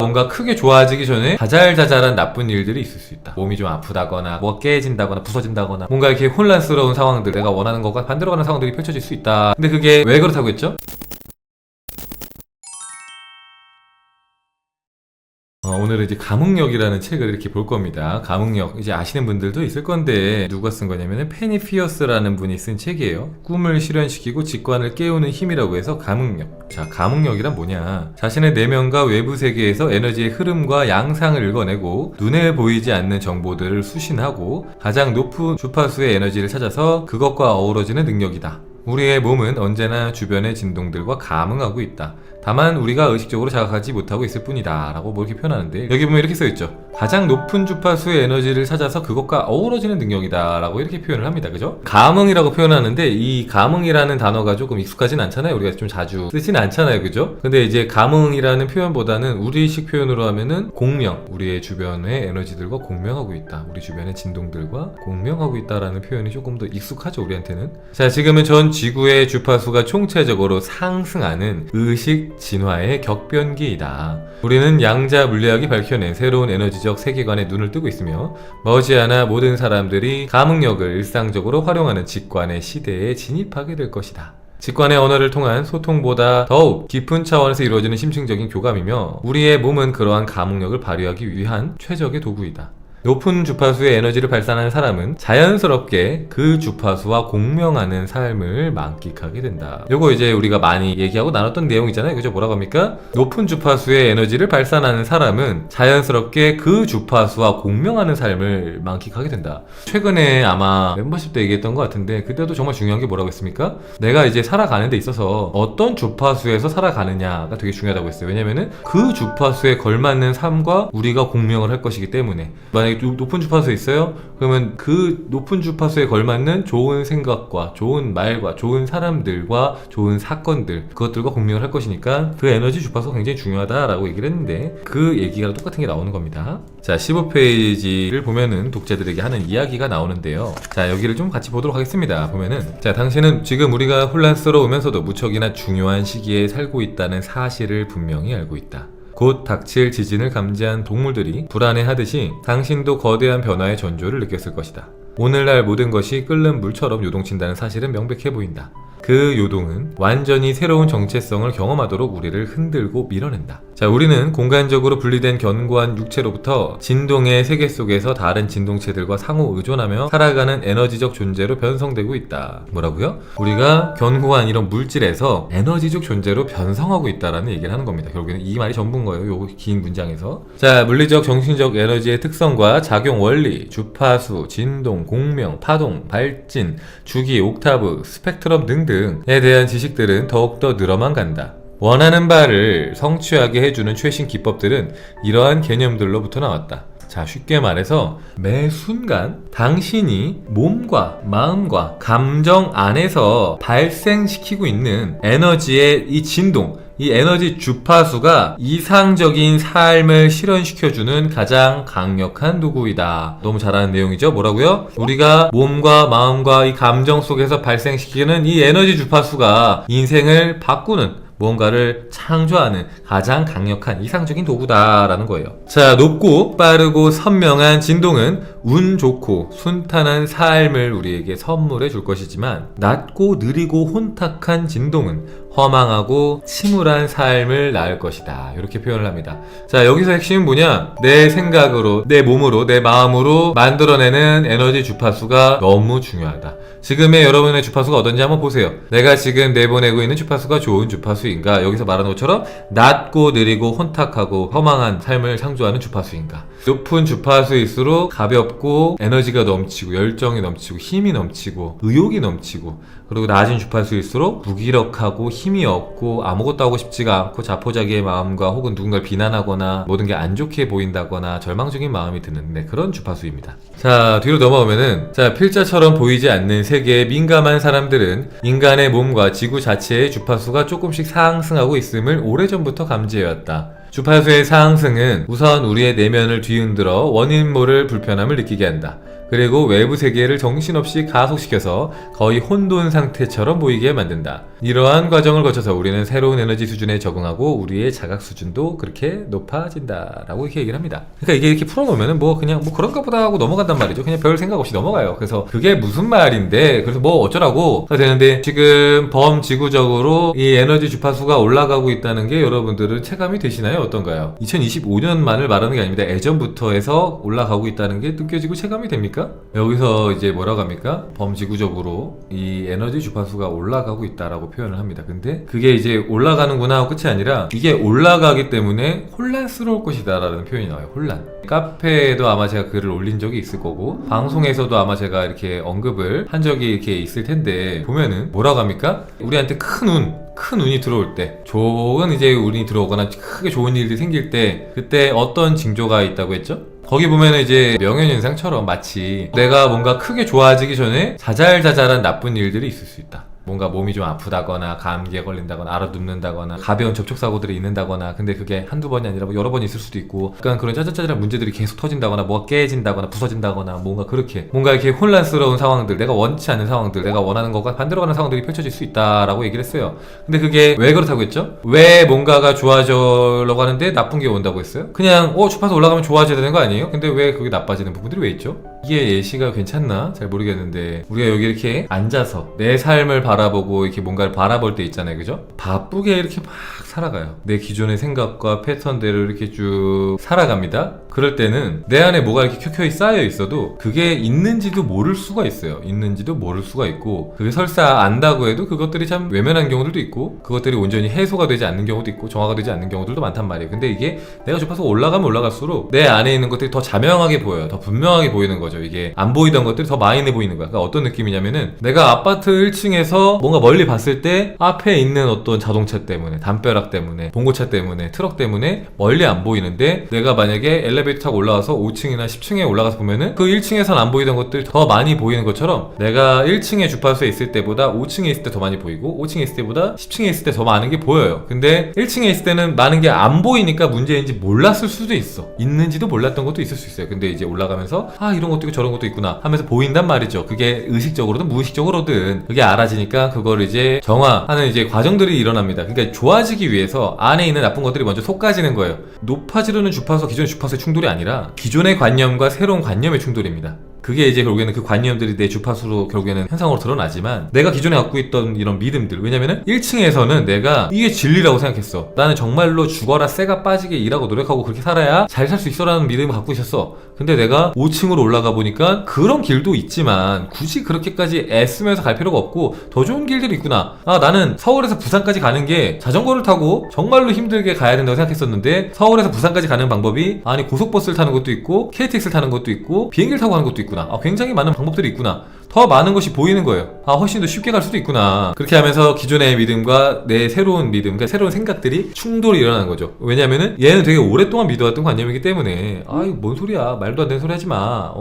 뭔가 크게 좋아지기 전에 자잘자잘한 나쁜 일들이 있을 수 있다. 몸이 좀 아프다거나 뭐가 깨진다거나 부서진다거나 뭔가 이렇게 혼란스러운 상황들, 내가 원하는 것과 반대로 가는 상황들이 펼쳐질 수 있다. 근데 그게 왜 그렇다고 했죠? 오늘은 이제 감흥력이라는 책을 이렇게 볼 겁니다. 감흥력, 이제 아시는 분들도 있을 건데 누가 쓴 거냐면은 페니 피어스라는 분이 쓴 책이에요. 꿈을 실현시키고 직관을 깨우는 힘이라고 해서 감흥력. 자, 감흥력이란 뭐냐? 자신의 내면과 외부 세계에서 에너지의 흐름과 양상을 읽어내고 눈에 보이지 않는 정보들을 수신하고 가장 높은 주파수의 에너지를 찾아서 그것과 어우러지는 능력이다. 우리의 몸은 언제나 주변의 진동들과 감응하고 있다. 다만 우리가 의식적으로 자각하지 못하고 있을 뿐이다 라고 뭐 이렇게 표현하는데, 여기 보면 이렇게 써있죠. 가장 높은 주파수의 에너지를 찾아서 그것과 어우러지는 능력이다 라고 이렇게 표현을 합니다. 그죠? 감응이라고 표현하는데, 이 감응이라는 단어가 조금 익숙하진 않잖아요. 우리가 좀 자주 쓰진 않잖아요. 그죠? 근데 이제 감응이라는 표현보다는 우리식 표현으로 하면은 공명, 우리의 주변의 에너지들과 공명하고 있다, 우리 주변의 진동들과 공명하고 있다라는 표현이 조금 더 익숙하죠, 우리한테는. 자, 지금은 전 지구의 주파수가 총체적으로 상승하는 의식 진화의 격변기이다. 우리는 양자 물리학이 밝혀낸 새로운 에너지적 세계관에 눈을 뜨고 있으며 머지않아 모든 사람들이 감응력을 일상적으로 활용하는 직관의 시대에 진입하게 될 것이다. 직관의 언어를 통한 소통보다 더욱 깊은 차원에서 이루어지는 심층적인 교감이며 우리의 몸은 그러한 감응력을 발휘하기 위한 최적의 도구이다. 높은 주파수의 에너지를 발산하는 사람은 자연스럽게 그 주파수와 공명하는 삶을 만끽하게 된다. 요거 이제 우리가 많이 얘기하고 나눴던 내용이잖아요. 그죠? 뭐라고 합니까? 높은 주파수의 에너지를 발산하는 사람은 자연스럽게 그 주파수와 공명하는 삶을 만끽하게 된다. 최근에 아마 멤버십 때 얘기했던 것 같은데, 그때도 정말 중요한 게 뭐라고 했습니까? 내가 이제 살아가는 데 있어서 어떤 주파수에서 살아가느냐가 되게 중요하다고 했어요. 왜냐면은 그 주파수에 걸맞는 삶과 우리가 공명을 할 것이기 때문에, 만약에 높은 주파수에 있어요? 그러면 그 높은 주파수에 걸맞는 좋은 생각과 좋은 말과 좋은 사람들과 좋은 사건들, 그것들과 공명을 할 것이니까 그 에너지 주파수가 굉장히 중요하다라고 얘기를 했는데, 그 얘기가 똑같은 게 나오는 겁니다. 자, 15페이지를 보면은 독자들에게 하는 이야기가 나오는데요. 자, 여기를 좀 같이 보도록 하겠습니다. 보면은, 자, 당신은 지금 우리가 혼란스러우면서도 무척이나 중요한 시기에 살고 있다는 사실을 분명히 알고 있다. 곧 닥칠 지진을 감지한 동물들이 불안해하듯이 당신도 거대한 변화의 전조를 느꼈을 것이다. 오늘날 모든 것이 끓는 물처럼 요동친다는 사실은 명백해 보인다. 그 요동은 완전히 새로운 정체성을 경험하도록 우리를 흔들고 밀어낸다. 자, 우리는 공간적으로 분리된 견고한 육체로부터 진동의 세계 속에서 다른 진동체들과 상호 의존하며 살아가는 에너지적 존재로 변성되고 있다. 뭐라고요? 우리가 견고한 이런 물질에서 에너지적 존재로 변성하고 있다라는 얘기를 하는 겁니다. 결국에는 이 말이 전부인 거예요. 요 긴 문장에서. 자, 물리적 정신적 에너지의 특성과 작용 원리, 주파수, 진동, 공명, 파동, 발진, 주기, 옥타브, 스펙트럼 등등에 대한 지식들은 더욱더 늘어만 간다. 원하는 바를 성취하게 해주는 최신 기법들은 이러한 개념들로부터 나왔다. 자, 쉽게 말해서 매 순간 당신이 몸과 마음과 감정 안에서 발생시키고 있는 에너지의 이 진동, 이 에너지 주파수가 이상적인 삶을 실현시켜주는 가장 강력한 도구이다. 너무 잘하는 내용이죠? 뭐라고요? 우리가 몸과 마음과 이 감정 속에서 발생시키는 이 에너지 주파수가 인생을 바꾸는, 무언가를 창조하는 가장 강력한 이상적인 도구다라는 거예요. 자, 높고 빠르고 선명한 진동은 운 좋고 순탄한 삶을 우리에게 선물해 줄 것이지만, 낮고 느리고 혼탁한 진동은 허망하고 침울한 삶을 낳을 것이다. 이렇게 표현을 합니다. 자, 여기서 핵심은 뭐냐? 내 생각으로, 내 몸으로, 내 마음으로 만들어내는 에너지 주파수가 너무 중요하다. 지금의 여러분의 주파수가 어떤지 한번 보세요. 내가 지금 내보내고 있는 주파수가 좋은 주파수인가? 여기서 말하는 것처럼 낮고 느리고 혼탁하고 허망한 삶을 창조하는 주파수인가? 높은 주파수일수록 가볍고 에너지가 넘치고 열정이 넘치고 힘이 넘치고 의욕이 넘치고, 그리고 낮은 주파수일수록 무기력하고 힘이 없고 아무것도 하고 싶지가 않고 자포자기의 마음과 혹은 누군가를 비난하거나 모든 게 안 좋게 보인다거나 절망적인 마음이 드는 그런 주파수입니다. 자, 뒤로 넘어오면은, 자, 필자처럼 보이지 않는 세계에 민감한 사람들은 인간의 몸과 지구 자체의 주파수가 조금씩 상승하고 있음을 오래전부터 감지해왔다. 주파수의 상승은 우선 우리의 내면을 뒤흔들어 원인 모를 불편함을 느끼게 한다. 그리고 외부 세계를 정신없이 가속시켜서 거의 혼돈 상태처럼 보이게 만든다. 이러한 과정을 거쳐서 우리는 새로운 에너지 수준에 적응하고 우리의 자각 수준도 그렇게 높아진다 라고 이렇게 얘기를 합니다. 그러니까 이게 이렇게 풀어놓으면 뭐 그냥 뭐 그런가 보다 하고 넘어간단 말이죠. 그냥 별 생각 없이 넘어가요. 그래서 그게 무슨 말인데, 그래서 뭐 어쩌라고 되는데, 지금 범지구적으로 이 에너지 주파수가 올라가고 있다는 게 여러분들은 체감이 되시나요? 어떤가요? 2025년만을 말하는 게 아닙니다. 예전부터 해서 올라가고 있다는 게 느껴지고 체감이 됩니까? 여기서 이제 뭐라고 합니까? 범지구적으로 이 에너지 주파수가 올라가고 있다라고 표현을 합니다. 근데 그게 이제 올라가는구나 하고 끝이 아니라 이게 올라가기 때문에 혼란스러울 것이다 라는 표현이 나와요. 혼란. 카페에도 아마 제가 글을 올린 적이 있을 거고, 방송에서도 아마 제가 이렇게 언급을 한 적이 이렇게 있을 텐데, 보면은 뭐라고 합니까? 우리한테 큰 운이 들어올 때, 좋은 이제 운이 들어오거나 크게 좋은 일들이 생길 때, 그때 어떤 징조가 있다고 했죠? 거기 보면은 이제 명현현상처럼 마치 내가 뭔가 크게 좋아지기 전에 자잘자잘한 나쁜 일들이 있을 수 있다. 뭔가 몸이 좀 아프다거나 감기에 걸린다거나 알아눕는다거나 가벼운 접촉사고들이 있는다거나, 근데 그게 한두 번이 아니라 뭐 여러 번 있을 수도 있고, 약간 그런 짜잘짜잘한 문제들이 계속 터진다거나 뭐가 깨진다거나 부서진다거나 뭔가 이렇게 혼란스러운 상황들, 내가 원치 않는 상황들, 내가 원하는 것과 반대로 가는 상황들이 펼쳐질 수 있다라고 얘기를 했어요. 근데 그게 왜 그렇다고 했죠? 왜 뭔가가 좋아지려고 하는데 나쁜 게 온다고 했어요? 그냥 주파수 올라가면 좋아져야 되는 거 아니에요? 근데 왜 그게 나빠지는 부분들이 왜 있죠? 이게 예시가 괜찮나? 잘 모르겠는데, 우리가 여기 이렇게 앉아서 내 삶을 바라보고 이렇게 뭔가를 바라볼 때 있잖아요, 그죠? 바쁘게 이렇게 막 살아가요. 내 기존의 생각과 패턴대로 이렇게 쭉 살아갑니다. 그럴 때는 내 안에 뭐가 이렇게 켜켜이 쌓여 있어도 그게 있는지도 모를 수가 있어요. 있는지도 모를 수가 있고, 그게 설사 안다고 해도 그것들이 참 외면한 경우들도 있고, 그것들이 온전히 해소가 되지 않는 경우도 있고, 정화가 되지 않는 경우들도 많단 말이에요. 근데 이게 내가 주파수가 올라가면 올라갈수록 내 안에 있는 것들이 더 자명하게 보여요. 더 분명하게 보이는 거죠. 이게 안 보이던 것들이 더 많이 보이는 거야. 그러니까 어떤 느낌이냐면은, 내가 아파트 1층에서 뭔가 멀리 봤을 때 앞에 있는 어떤 자동차 때문에, 담벼락 때문에, 봉고차 때문에, 트럭 때문에 멀리 안 보이는데, 내가 만약에 엘리베이터 타고 올라가서 5층이나 10층에 올라가서 보면은 그 1층에선 안 보이던 것들이 더 많이 보이는 것처럼, 내가 1층에 주파수에 있을 때보다 5층에 있을 때 더 많이 보이고, 5층에 있을 때보다 10층에 있을 때 더 많은 게 보여요. 근데 1층에 있을 때는 많은 게 안 보이니까 문제인지 몰랐을 수도 있어. 있는지도 몰랐던 것도 있을 수 있어요. 근데 이제 올라가면서 이런 것도 있고 저런 것도 있구나 하면서 보인단 말이죠. 그게 의식적으로든 무의식적으로든 그게 알아지니까 그걸 이제 정화하는 이제 과정들이 일어납니다. 그러니까 좋아지기 위해서 안에 있는 나쁜 것들이 먼저 솎아지는 거예요. 높아지려는 주파수가 기존의 주파수의 충돌이 아니라 기존의 관념과 새로운 관념의 충돌입니다. 그게 이제 결국에는 그 관념들이 내 주파수로 결국에는 현상으로 드러나지만, 내가 기존에 갖고 있던 이런 믿음들, 왜냐면은 1층에서는 내가 이게 진리라고 생각했어. 나는 정말로 죽어라 쇠가 빠지게 일하고 노력하고 그렇게 살아야 잘 살 수 있어 라는 믿음을 갖고 있었어. 근데 내가 5층으로 올라가 보니까 그런 길도 있지만 굳이 그렇게까지 애쓰면서 갈 필요가 없고 더 좋은 길들이 있구나. 나는 서울에서 부산까지 가는 게 자전거를 타고 정말로 힘들게 가야 된다고 생각했었는데, 서울에서 부산까지 가는 방법이 고속버스를 타는 것도 있고 KTX를 타는 것도 있고 비행기를 타고 가는 것도 있구나. 굉장히 많은 방법들이 있구나. 더 많은 것이 보이는 거예요. 훨씬 더 쉽게 갈 수도 있구나. 그렇게 하면서 기존의 믿음과 내 새로운 믿음, 그러니까 새로운 생각들이 충돌이 일어나는 거죠. 왜냐면은 얘는 되게 오랫동안 믿어왔던 관념이기 때문에, 이거 뭔 소리야, 말도 안 되는 소리 하지 마.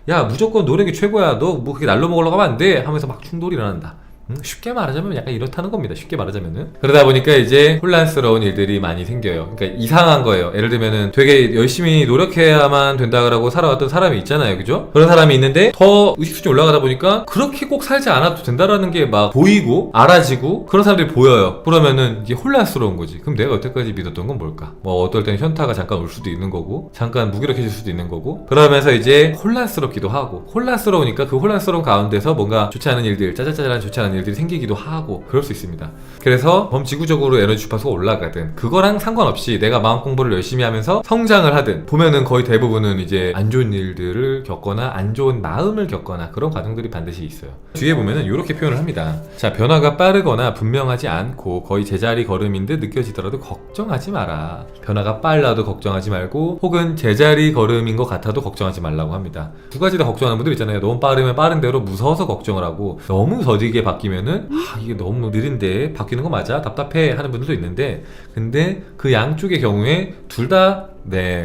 야, 무조건 노력이 최고야, 너 뭐 그렇게 날로 먹으러 가면 안 돼 하면서 막 충돌이 일어난다. 쉽게 말하자면 약간 이렇다는 겁니다. 쉽게 말하자면은. 그러다 보니까 이제 혼란스러운 일들이 많이 생겨요. 그러니까 이상한 거예요. 예를 들면은 되게 열심히 노력해야만 된다라고 살아왔던 사람이 있잖아요. 그죠? 그런 사람이 있는데 더 의식 수준이 올라가다 보니까 그렇게 꼭 살지 않아도 된다라는 게 막 보이고 알아지고 그런 사람들이 보여요. 그러면은 이게 혼란스러운 거지. 그럼 내가 여태까지 믿었던 건 뭘까? 뭐 어떨 때는 현타가 잠깐 올 수도 있는 거고, 잠깐 무기력해질 수도 있는 거고, 그러면서 이제 혼란스럽기도 하고, 혼란스러우니까 그 혼란스러운 가운데서 뭔가 좋지 않은 일들, 짜잘짜잘한 좋지 않은 일들이 생기기도 하고 그럴 수 있습니다. 그래서 범지구적으로 에너지 주파수가 올라가든 그거랑 상관없이 내가 마음 공부를 열심히 하면서 성장을 하든 보면은 거의 대부분은 이제 안 좋은 일들을 겪거나 안 좋은 마음을 겪거나 그런 과정들이 반드시 있어요. 뒤에 보면은 이렇게 표현을 합니다. 자, 변화가 빠르거나 분명하지 않고 거의 제자리 걸음인 듯 느껴지더라도 걱정하지 마라. 변화가 빨라도 걱정하지 말고, 혹은 제자리 걸음인 것 같아도 걱정하지 말라고 합니다. 두 가지 다 걱정하는 분들 있잖아요. 너무 빠르면 빠른 대로 무서워서 걱정을 하고, 너무 더디게 바뀌면은 이게 너무 느린데 바뀌는 거 맞아? 답답해 하는 분들도 있는데, 근데 그 양쪽의 경우에 둘 다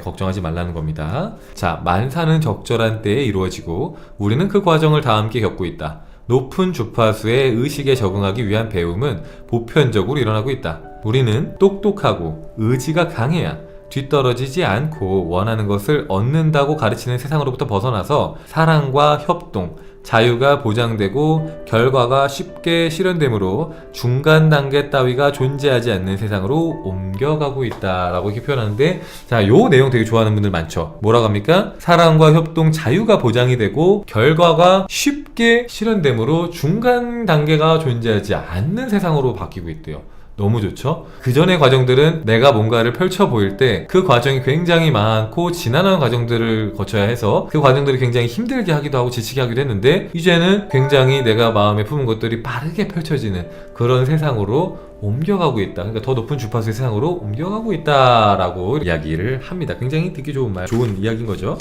걱정하지 말라는 겁니다. 자, 만사는 적절한 때에 이루어지고 우리는 그 과정을 다 함께 겪고 있다. 높은 주파수의 의식에 적응하기 위한 배움은 보편적으로 일어나고 있다. 우리는 똑똑하고 의지가 강해야 뒤떨어지지 않고 원하는 것을 얻는다고 가르치는 세상으로부터 벗어나서 사랑과 협동, 자유가 보장되고 결과가 쉽게 실현되므로 중간 단계 따위가 존재하지 않는 세상으로 옮겨가고 있다라고 이렇게 표현하는데, 자, 요 내용 되게 좋아하는 분들 많죠. 뭐라고 합니까? 사랑과 협동, 자유가 보장이 되고 결과가 쉽게 실현되므로 중간 단계가 존재하지 않는 세상으로 바뀌고 있대요. 너무 좋죠? 그 전의 과정들은 내가 뭔가를 펼쳐 보일 때 그 과정이 굉장히 많고 지난한 과정들을 거쳐야 해서 그 과정들이 굉장히 힘들게 하기도 하고 지치게 하기도 했는데, 이제는 굉장히 내가 마음에 품은 것들이 빠르게 펼쳐지는 그런 세상으로 옮겨가고 있다. 그러니까 더 높은 주파수의 세상으로 옮겨가고 있다라고 이야기를 합니다. 굉장히 듣기 좋은 말, 좋은 이야기인 거죠.